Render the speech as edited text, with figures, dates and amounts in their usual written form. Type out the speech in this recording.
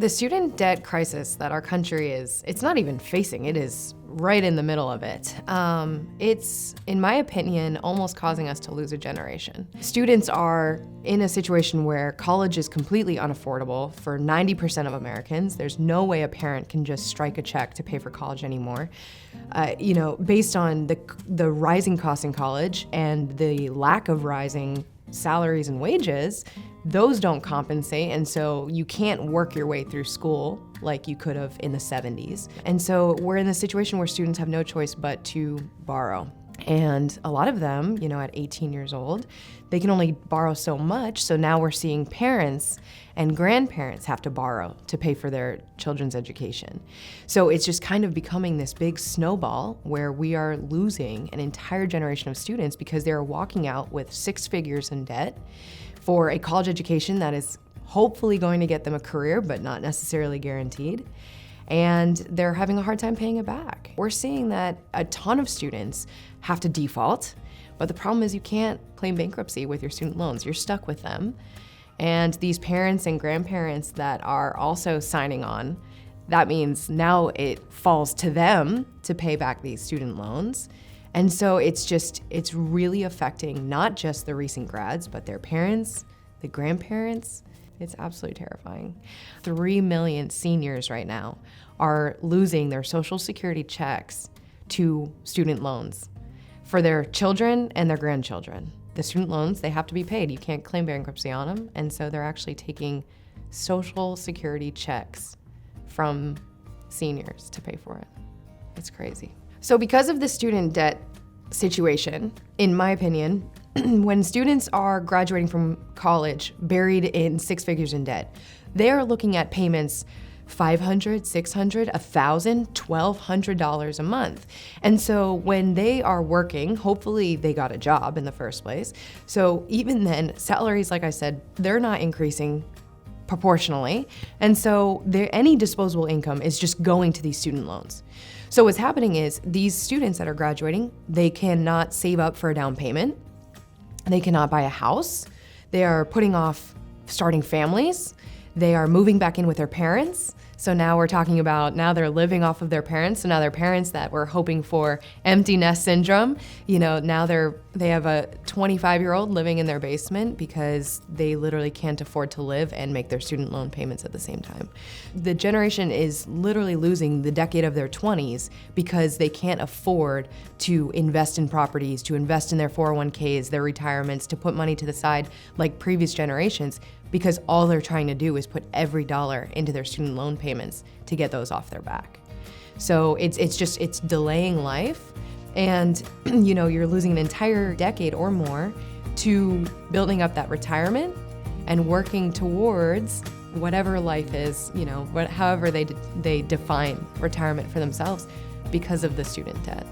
The student debt crisis that our country it's not even facing, it is right in the middle of it. It's, in my opinion, almost causing us to lose a generation. Students are in a situation where college is completely unaffordable for 90% of Americans. There's no way a parent can just strike a check to pay for college anymore. Based on the rising costs in college and the lack of rising salaries and wages, those don't compensate, and so you can't work your way through school like you could have in the 70s. And so we're in a situation where students have no choice but to borrow. And a lot of them, at 18 years old, they can only borrow so much, so now we're seeing parents and grandparents have to borrow to pay for their children's education. So it's just kind of becoming this big snowball where we are losing an entire generation of students because they're walking out with 6 figures in debt for a college education that is hopefully going to get them a career, but not necessarily guaranteed. And they're having a hard time paying it back. We're seeing that a ton of students have to default, but the problem is you can't claim bankruptcy with your student loans. You're stuck with them. And these parents and grandparents that are also signing on, that means now it falls to them to pay back these student loans. And so it's really affecting not just the recent grads, but their parents, the grandparents. It's absolutely terrifying. 3 million seniors right now are losing their Social Security checks to student loans for their children and their grandchildren. The student loans, they have to be paid. You can't claim bankruptcy on them. And so they're actually taking Social Security checks from seniors to pay for it. It's crazy. So because of the student debt situation, in my opinion, when students are graduating from college buried in 6 figures in debt, they are looking at payments $500, $600, $1,000, $1,200 a month. And so when they are working, hopefully they got a job in the first place. So even then, salaries, like I said, they're not increasing proportionally. And so any disposable income is just going to these student loans. So what's happening is these students that are graduating, they cannot save up for a down payment. They cannot buy a house. They are putting off starting families. They are moving back in with their parents. So now we're talking about now they're living off of their parents. So now their parents that were hoping for empty nest syndrome, now they have a 25-year-old living in their basement because they literally can't afford to live and make their student loan payments at the same time. The generation is literally losing the decade of their 20s because they can't afford to invest in properties, to invest in their 401ks, their retirements, to put money to the side like previous generations, because all they're trying to do is put every dollar into their student loan payments to get those off their back. So it's delaying life, and you're losing an entire decade or more to building up that retirement and working towards whatever life is, however they define retirement for themselves because of the student debt.